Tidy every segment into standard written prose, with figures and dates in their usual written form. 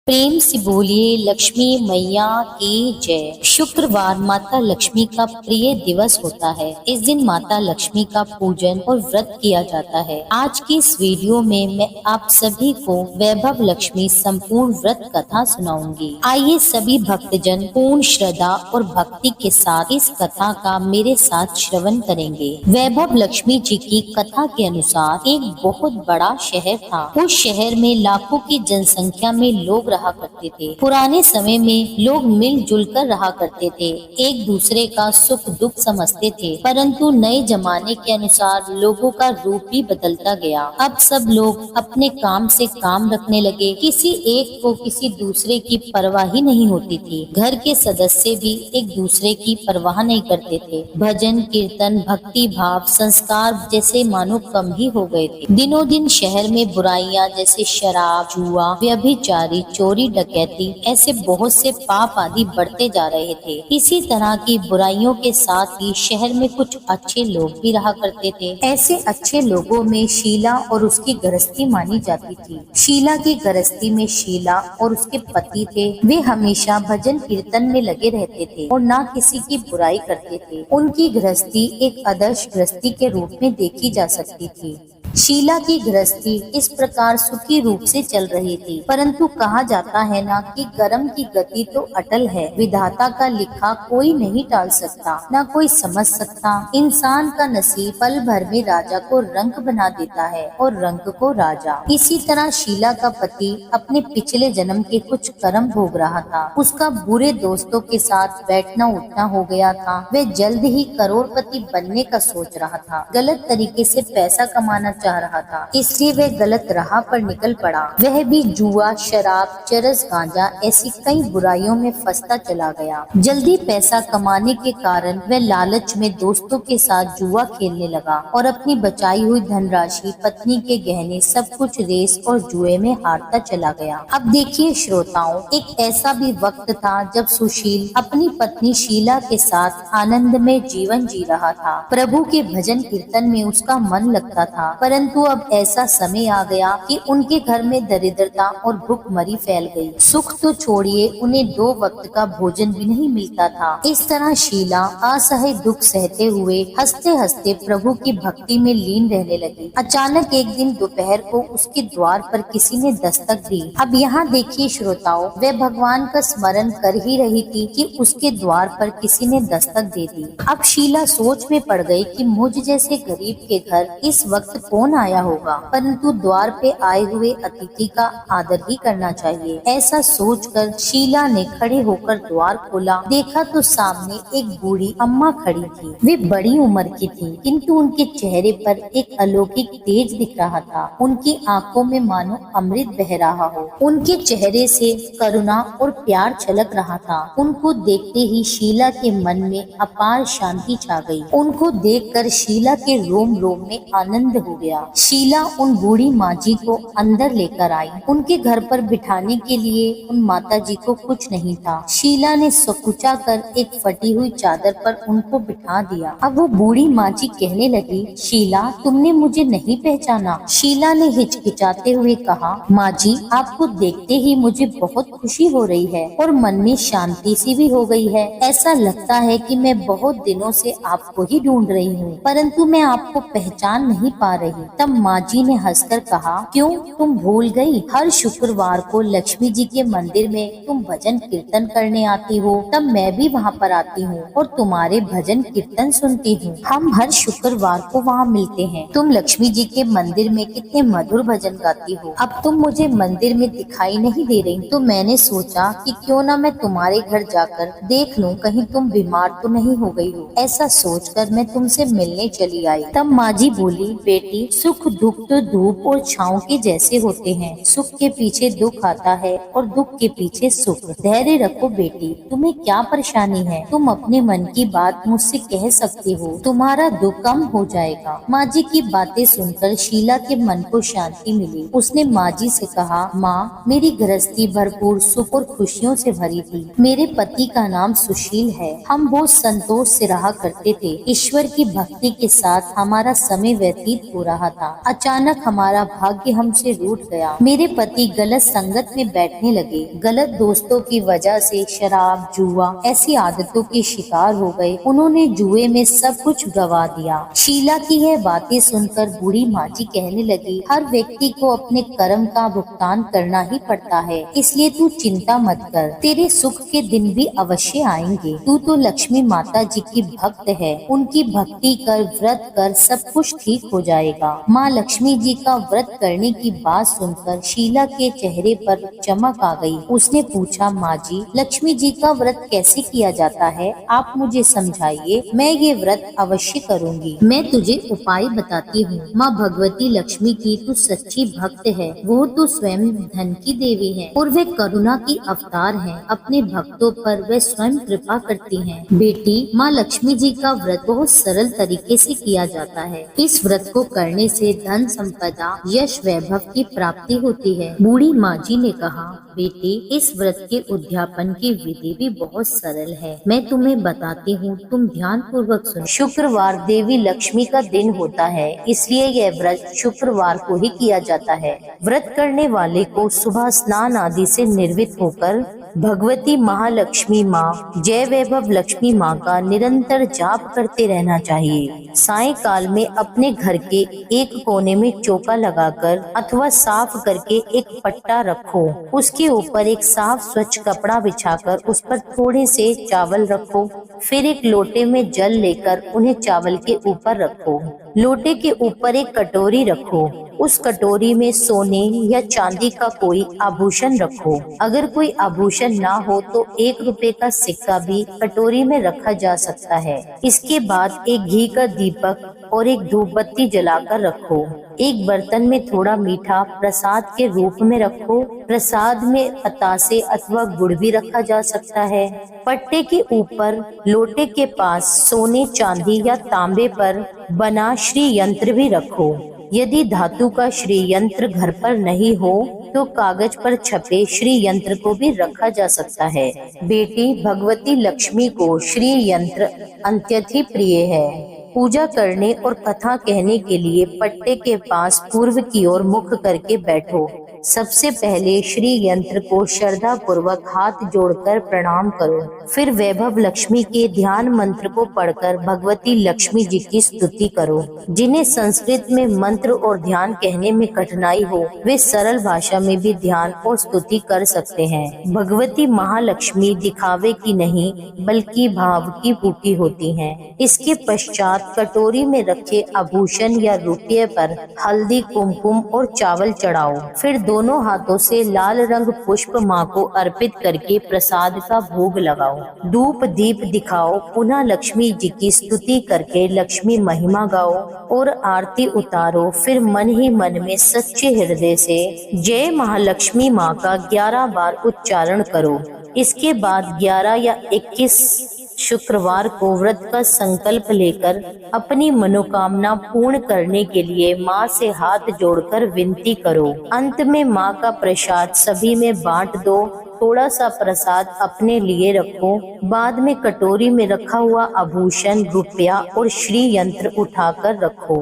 प्रेम से बोलिए लक्ष्मी मैया की जय। शुक्रवार माता लक्ष्मी का प्रिय दिवस होता है। इस दिन माता लक्ष्मी का पूजन और व्रत किया जाता है। आज की इस वीडियो में मैं आप सभी को वैभव लक्ष्मी संपूर्ण व्रत कथा सुनाऊंगी। आइए सभी भक्तजन पूर्ण श्रद्धा और भक्ति के साथ इस कथा का मेरे साथ श्रवण करेंगे। वैभव लक्ष्मी जी की कथा के अनुसार एक बहुत बड़ा शहर था। उस शहर में लाखों की जनसंख्या में लोग रहा करते थे। पुराने समय में लोग मिलजुल कर रहा करते थे, एक दूसरे का सुख दुख समझते थे। परंतु नए जमाने के अनुसार लोगों का रूप भी बदलता गया। अब सब लोग अपने काम से काम रखने लगे। किसी एक को किसी दूसरे की परवाह ही नहीं होती थी। घर के सदस्य भी एक दूसरे की परवाह नहीं करते थे। भजन कीर्तन भक्ति भाव संस्कार जैसे मानो कम ही हो गए थे। दिनों दिन शहर में बुराइयां जैसे शराब जुआ व्यभिचारी चोरी डकैती ऐसे बहुत से पाप आदि बढ़ते जा रहे थे। इसी तरह की बुराइयों के साथ ही शहर में कुछ अच्छे लोग भी रहा करते थे। ऐसे अच्छे लोगों में शीला और उसकी गृहस्थी मानी जाती थी। शीला की गृहस्थी में शीला और उसके पति थे। वे हमेशा भजन कीर्तन में लगे रहते थे और ना किसी की बुराई करते थे। उनकी गृहस्थी एक आदर्श गृहस्थी के रूप में देखी जा सकती थी। शीला की गृहस्थी इस प्रकार सुखी रूप से चल रही थी। परंतु कहा जाता है ना कि कर्म की गति तो अटल है, विधाता का लिखा कोई नहीं टाल सकता, ना कोई समझ सकता। इंसान का नसीब पल भर में राजा को रंक बना देता है और रंक को राजा। इसी तरह शीला का पति अपने पिछले जन्म के कुछ कर्म भोग रहा था। उसका बुरे दोस्तों के साथ बैठना उठना हो गया था। वह जल्द ही करोड़पति बनने का सोच रहा था। गलत तरीके से पैसा कमाना चाह रहा था, इसलिए वह गलत राह पर निकल पड़ा। वह भी जुआ शराब चरस गांजा ऐसी कई बुराइयों में फंसता चला गया। जल्दी पैसा कमाने के कारण वह लालच में दोस्तों के साथ जुआ खेलने लगा और अपनी बचाई हुई धनराशि पत्नी के गहने सब कुछ रेस और जुए में हारता चला गया। अब देखिए श्रोताओं, एक ऐसा भी वक्त था जब सुशील अपनी पत्नी शीला के साथ आनंद में जीवन जी रहा था। प्रभु के भजन कीर्तन में उसका मन लगता था। परंतु अब ऐसा समय आ गया कि उनके घर में दरिद्रता और भूखमरी फैल गई। सुख तो छोड़िए, उन्हें 2 वक्त का भोजन भी नहीं मिलता था। इस तरह शीला असह्य दुख सहते हुए हंसते हंसते प्रभु की भक्ति में लीन रहने लगी। अचानक एक दिन दोपहर को उसके द्वार पर किसी ने दस्तक दी। अब यहाँ देखिए श्रोताओं, वह भगवान का स्मरण कर ही रही थी कि उसके द्वार पर किसी ने दस्तक दे दी। अब शीला सोच में पड़ गई कि मुझ जैसे गरीब के घर इस वक्त कौन आया होगा, परंतु द्वार पे आए हुए अतिथि का आदर ही करना चाहिए। ऐसा सोचकर शीला ने खड़े होकर द्वार खोला। देखा तो सामने एक बूढ़ी अम्मा खड़ी थी। वे बड़ी उम्र की थी, किंतु उनके चेहरे पर एक अलौकिक तेज दिख रहा था। उनकी आंखों में मानो अमृत बह रहा हो। उनके चेहरे से करुणा और प्यार छलक रहा था। उनको देखते ही शीला के मन में अपार शांति छा गई। उनको देखकर शीला के रोम रोम में आनंद हो गया। शीला उन बूढ़ी माँ जी को अंदर लेकर आई। उनके घर पर बिठाने के लिए उन माता जी को कुछ नहीं था। शीला ने सकुचा कर एक फटी हुई चादर पर उनको बिठा दिया। अब वो बूढ़ी माँ जी कहने लगी, शीला तुमने मुझे नहीं पहचाना? शीला ने हिचकिचाते हुए कहा, माँ जी आपको देखते ही मुझे बहुत खुशी हो रही है और मन में शांति सी भी हो गई है। ऐसा लगता है कि मैं बहुत दिनों से आपको ही ढूंढ रही हूँ, परंतु मैं आपको पहचान नहीं पा रही। तब माँ जी ने हंसकर कहा, क्यों तुम भूल गई? हर शुक्रवार को लक्ष्मी जी के मंदिर में तुम भजन कीर्तन करने आती हो, तब मैं भी वहाँ पर आती हूँ और तुम्हारे भजन कीर्तन सुनती हूँ। हम हर शुक्रवार को वहाँ मिलते हैं। तुम लक्ष्मी जी के मंदिर में कितने मधुर भजन गाती हो। अब तुम मुझे मंदिर में दिखाई नहीं दे रही, तो मैंने सोचा कि क्यों ना मैं तुम्हारे घर जाकर देख लूं, कहीं तुम बीमार तो नहीं हो गई हो। ऐसा सोचकर मैं तुमसे मिलने चली आई। तब माँ जी बोली, बेटी सुख दुख तो धूप और छांव के जैसे होते हैं। सुख के पीछे दुख आता है और दुख के पीछे सुख। धैर्य रखो बेटी, तुम्हें क्या परेशानी है? तुम अपने मन की बात मुझसे कह सकती हो, तुम्हारा दुख कम हो जाएगा। माँ जी की बातें सुनकर शीला के मन को शांति मिली। उसने माँ जी से कहा, माँ मेरी गृहस्थी भरपूर सुख और खुशियों से भरी थी। मेरे पति का नाम सुशील है। हम बहुत संतोष से रहा करते थे। ईश्वर की भक्ति के साथ हमारा समय व्यतीत हो रहा रहा था। अचानक हमारा भाग्य हमसे रूठ गया। मेरे पति गलत संगत में बैठने लगे, गलत दोस्तों की वजह से शराब, जुआ ऐसी आदतों के शिकार हो गए। उन्होंने जुए में सब कुछ गवा दिया। शीला की यह बातें सुनकर बूढ़ी माँ जी कहने लगी, हर व्यक्ति को अपने कर्म का भुगतान करना ही पड़ता है, इसलिए तू चिंता मत कर, तेरे सुख के दिन भी अवश्य आएंगे। तू तो लक्ष्मी माता जी की भक्त है, उनकी भक्ति कर, व्रत कर, सब कुछ ठीक हो जाएगा। माँ लक्ष्मी जी का व्रत करने की बात सुनकर शीला के चेहरे पर चमक आ गई। उसने पूछा, माँ जी, लक्ष्मी जी का व्रत कैसे किया जाता है, आप मुझे समझाइए, मैं ये व्रत अवश्य करूँगी। मैं तुझे उपाय बताती हूँ। माँ भगवती लक्ष्मी की तू सच्ची भक्त है, वो तो स्वयं धन की देवी है और वे करुणा की अवतार है। अपने भक्तों पर वे स्वयं कृपा करती हैं। बेटी, माँ लक्ष्मी जी का व्रत बहुत सरल तरीके से किया जाता है। इस व्रत को करने से धन संपदा, यश, वैभव की प्राप्ति होती है। बूढ़ी माँ जी ने कहा, बेटी, इस व्रत के उद्यापन की विधि भी बहुत सरल है, मैं तुम्हें बताती हूँ, तुम ध्यान पूर्वक सुनो। शुक्रवार देवी लक्ष्मी का दिन होता है, इसलिए यह व्रत शुक्रवार को ही किया जाता है। व्रत करने वाले को सुबह स्नान आदि से निर्वित होकर भगवती महालक्ष्मी माँ, जय वैभव लक्ष्मी माँ का निरंतर जाप करते रहना चाहिए। सायंकाल में अपने घर के एक कोने में चौका लगाकर अथवा साफ करके एक पट्टा रखो। उसके ऊपर एक साफ स्वच्छ कपड़ा बिछाकर उस पर थोड़े से चावल रखो। फिर एक लोटे में जल लेकर उन्हें चावल के ऊपर रखो। लोटे के ऊपर एक कटोरी रखो। उस कटोरी में सोने या चांदी का कोई आभूषण रखो। अगर कोई आभूषण ना हो तो 1 रुपए का सिक्का भी कटोरी में रखा जा सकता है। इसके बाद एक घी का दीपक और एक धूप बत्ती जलाकर रखो। एक बर्तन में थोड़ा मीठा प्रसाद के रूप में रखो। प्रसाद में बतासे अथवा गुड़ भी रखा जा सकता है। पट्टे के ऊपर लोटे के पास सोने, चांदी या तांबे पर बना श्री यंत्र भी रखो। यदि धातु का श्री यंत्र घर पर नहीं हो तो कागज पर छपे श्री यंत्र को भी रखा जा सकता है। बेटी, भगवती लक्ष्मी को श्री यंत्र अत्यंत ही प्रिय है। पूजा करने और कथा कहने के लिए पट्टे के पास पूर्व की ओर मुख करके बैठो। सबसे पहले श्री यंत्र को श्रद्धा पूर्वक हाथ जोड़कर प्रणाम करो। फिर वैभव लक्ष्मी के ध्यान मंत्र को पढ़कर भगवती लक्ष्मी जी की स्तुति करो। जिन्हें संस्कृत में मंत्र और ध्यान कहने में कठिनाई हो, वे सरल भाषा में भी ध्यान और स्तुति कर सकते हैं। भगवती महालक्ष्मी दिखावे की नहीं बल्कि भाव की भूखी होती हैं। इसके पश्चात कटोरी में रखे आभूषण या रुपये पर हल्दी, कुमकुम और चावल चढ़ाओ। फिर दोनों हाथों से लाल रंग पुष्प माँ को अर्पित करके प्रसाद का भोग लगाओ। धूप दीप दिखाओ। पुनः लक्ष्मी जी की स्तुति करके लक्ष्मी महिमा गाओ और आरती उतारो। फिर मन ही मन में सच्चे हृदय से जय महालक्ष्मी माँ का 11 बार उच्चारण करो। इसके बाद 11 या 21 शुक्रवार को व्रत का संकल्प लेकर अपनी मनोकामना पूर्ण करने के लिए माँ से हाथ जोड़कर विनती करो। अंत में माँ का प्रसाद सभी में बांट दो। थोड़ा सा प्रसाद अपने लिए रखो। बाद में कटोरी में रखा हुआ आभूषण, रुपया और श्री यंत्र उठाकर रखो।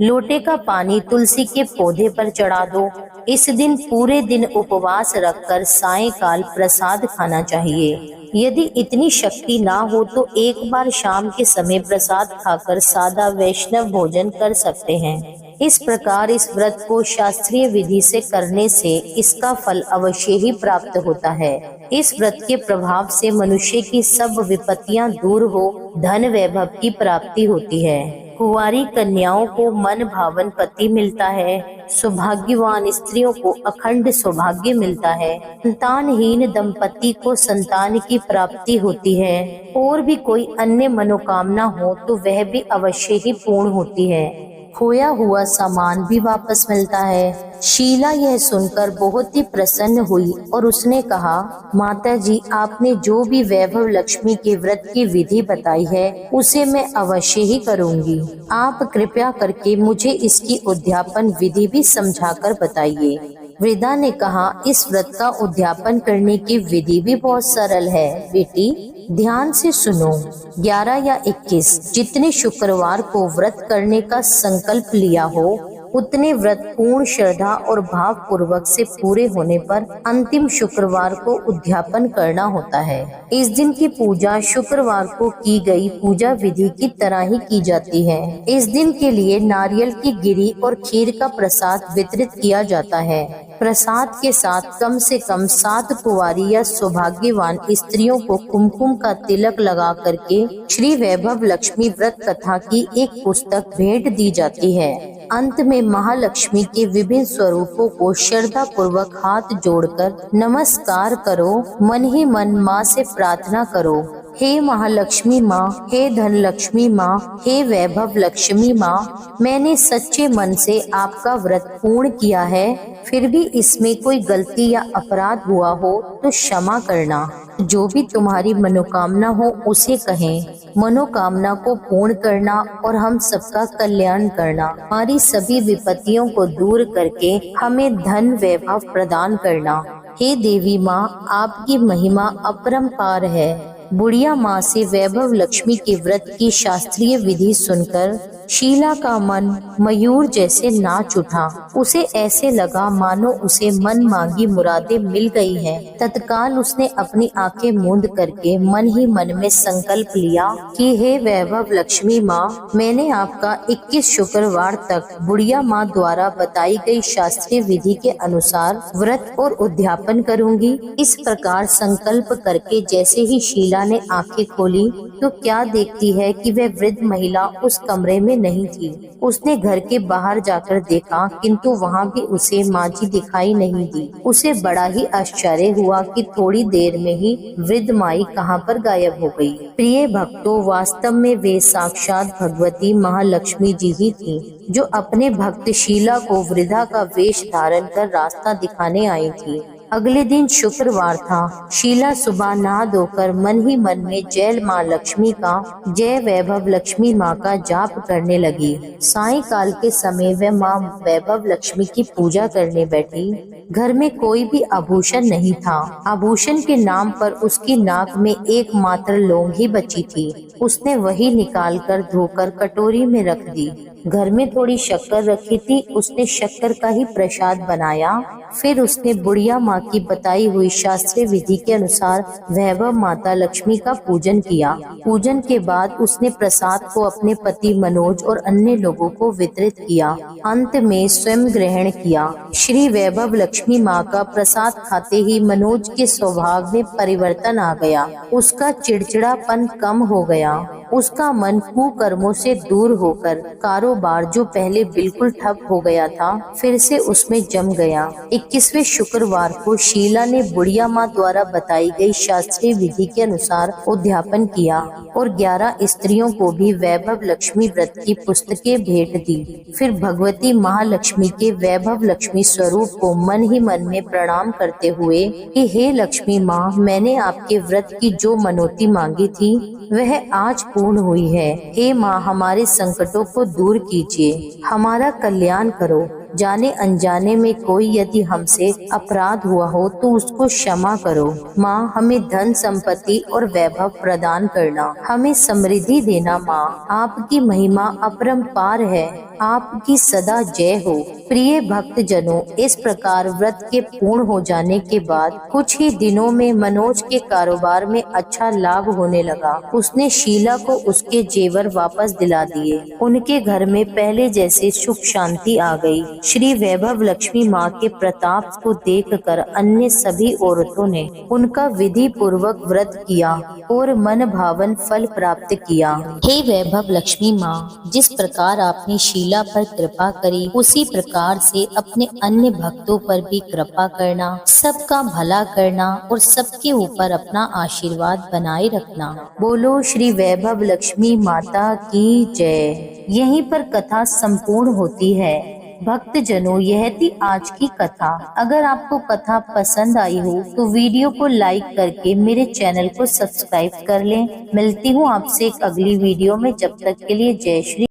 लोटे का पानी तुलसी के पौधे पर चढ़ा दो। इस दिन पूरे दिन उपवास रखकर सायंकाल प्रसाद खाना चाहिए। यदि इतनी शक्ति ना हो तो एक बार शाम के समय प्रसाद खाकर सादा वैष्णव भोजन कर सकते हैं। इस प्रकार इस व्रत को शास्त्रीय विधि से करने से इसका फल अवश्य ही प्राप्त होता है। इस व्रत के प्रभाव से मनुष्य की सब विपत्तियां दूर हो, धन वैभव की प्राप्ति होती है। कुंवारी कन्याओं को मन भावन पति मिलता है। सौभाग्यवान स्त्रियों को अखंड सौभाग्य मिलता है। संतानहीन दंपति को संतान की प्राप्ति होती है। और भी कोई अन्य मनोकामना हो तो वह भी अवश्य ही पूर्ण होती है। खोया हुआ सामान भी वापस मिलता है। शीला यह सुनकर बहुत ही प्रसन्न हुई और उसने कहा, माता जी, आपने जो भी वैभव लक्ष्मी के व्रत की विधि बताई है उसे मैं अवश्य ही करूंगी। आप कृपया करके मुझे इसकी उद्यापन विधि भी समझाकर बताइए। वृद्धा ने कहा, इस व्रत का उद्यापन करने की विधि भी बहुत सरल है। बेटी, ध्यान से सुनो। 11 या 21 जितने शुक्रवार को व्रत करने का संकल्प लिया हो उतने व्रत पूर्ण श्रद्धा और भाव पूर्वक से पूरे होने पर अंतिम शुक्रवार को उद्यापन करना होता है। इस दिन की पूजा शुक्रवार को की गई पूजा विधि की तरह ही की जाती है। इस दिन के लिए नारियल की गिरी और खीर का प्रसाद वितरित किया जाता है। प्रसाद के साथ कम से कम 7 कुंवारी या सौभाग्यवान स्त्रियों को कुमकुम का तिलक लगा करके श्री वैभव लक्ष्मी व्रत कथा की एक पुस्तक भेंट दी जाती है। अंत में महालक्ष्मी के विभिन्न स्वरूपों को श्रद्धा पूर्वक हाथ जोड़कर नमस्कार करो, मन ही मन माँ से प्रार्थना करो, हे महालक्ष्मी माँ, हे धन लक्ष्मी माँ, हे वैभव लक्ष्मी माँ, मैंने सच्चे मन से आपका व्रत पूर्ण किया है, फिर भी इसमें कोई गलती या अपराध हुआ हो तो क्षमा करना। जो भी तुम्हारी मनोकामना हो उसे कहें। मनोकामना को पूर्ण करना और हम सबका कल्याण करना, हमारी सभी विपत्तियों को दूर करके हमें धन वैभव प्रदान करना। हे देवी माँ, आपकी महिमा अपरंपार है। बुढ़िया माँ से वैभव लक्ष्मी के व्रत की शास्त्रीय विधि सुनकर शीला का मन मयूर जैसे नाच उठा। उसे ऐसे लगा मानो उसे मन मांगी मुरादें मिल गई हैं। तत्काल उसने अपनी आंखें मूंद करके मन ही मन में संकल्प लिया कि हे वैभव लक्ष्मी माँ, मैंने आपका 21 शुक्रवार तक बुढ़िया माँ द्वारा बताई गई शास्त्रीय विधि के अनुसार व्रत और उद्यापन करूंगी। इस प्रकार संकल्प करके जैसे ही शीला ने आंखें खोली तो क्या देखती है कि वह वृद्ध महिला उस कमरे में नहीं थी। उसने घर के बाहर जाकर देखा, किंतु वहाँ भी उसे माँ जी दिखाई नहीं दी। उसे बड़ा ही आश्चर्य हुआ कि थोड़ी देर में ही वृद्ध माई कहाँ पर गायब हो गई। प्रिय भक्तों, वास्तव में वे साक्षात भगवती महालक्ष्मी जी ही थी, जो अपने भक्त शीला को वृद्धा का वेश धारण कर रास्ता दिखाने आई थी। अगले दिन शुक्रवार था। शीला सुबह नहा धोकर मन ही मन में जय माँ लक्ष्मी का, जय वैभव लक्ष्मी माँ का जाप करने लगी। सायंकाल के समय वह माँ वैभव लक्ष्मी की पूजा करने बैठी। घर में कोई भी आभूषण नहीं था। आभूषण के नाम पर उसकी नाक में एकमात्र लौंग ही बची थी। उसने वही निकालकर धोकर कटोरी में रख दी। घर में थोड़ी शक्कर रखी थी, उसने शक्कर का ही प्रसाद बनाया। फिर उसने बुढ़िया माँ की बताई हुई शास्त्रीय विधि के अनुसार वैभव माता लक्ष्मी का पूजन किया। पूजन के बाद उसने प्रसाद को अपने पति मनोज और अन्य लोगों को वितरित किया। अंत में स्वयं ग्रहण किया। श्री वैभव लक्ष्मी माँ का प्रसाद खाते ही मनोज के स्वभाव में परिवर्तन आ गया। उसका चिड़चिड़ापन कम हो गया। उसका मन कुकर्मों से दूर होकर कारोबार जो पहले बिल्कुल ठप हो गया था, फिर से उसमें जम गया। 21वें शुक्रवार को शीला ने बुढ़िया माँ द्वारा बताई गई शास्त्रीय विधि के अनुसार उद्यापन किया और 11 स्त्रियों को भी वैभव लक्ष्मी व्रत की पुस्तकें भेंट दी। फिर भगवती महालक्ष्मी के वैभव लक्ष्मी स्वरूप को मन ही मन में प्रणाम करते हुए कि हे लक्ष्मी माँ, मैंने आपके व्रत की जो मनोती मांगी थी वह आज पूर्ण हुई है। हे माँ, हमारे संकटों को दूर कीजिए, हमारा कल्याण करो। जाने अनजाने में कोई यदि हमसे अपराध हुआ हो तो उसको क्षमा करो। माँ, हमें धन संपत्ति और वैभव प्रदान करना, हमें समृद्धि देना। माँ, आपकी महिमा अपरंपार है, आपकी सदा जय हो। प्रिय भक्त जनों, इस प्रकार व्रत के पूर्ण हो जाने के बाद कुछ ही दिनों में मनोज के कारोबार में अच्छा लाभ होने लगा। उसने शीला को उसके जेवर वापस दिला दिए। उनके घर में पहले जैसे सुख शांति आ गई। श्री वैभव लक्ष्मी माँ के प्रताप को देखकर अन्य सभी औरतों ने उनका विधि पूर्वक व्रत किया और मन भावन फल प्राप्त किया। हे वैभव लक्ष्मी माँ, जिस प्रकार आपने शीला पर कृपा करी, उसी प्रकार से अपने अन्य भक्तों पर भी कृपा करना, सबका भला करना और सबके ऊपर अपना आशीर्वाद बनाए रखना। बोलो श्री वैभव लक्ष्मी माता की जय। यहीं पर कथा संपूर्ण होती है। भक्त जनों, यह थी आज की कथा। अगर आपको कथा पसंद आई हो तो वीडियो को लाइक करके मेरे चैनल को सब्सक्राइब कर लें। मिलती हूँ आपसे एक अगली वीडियो में। जब तक के लिए जय श्री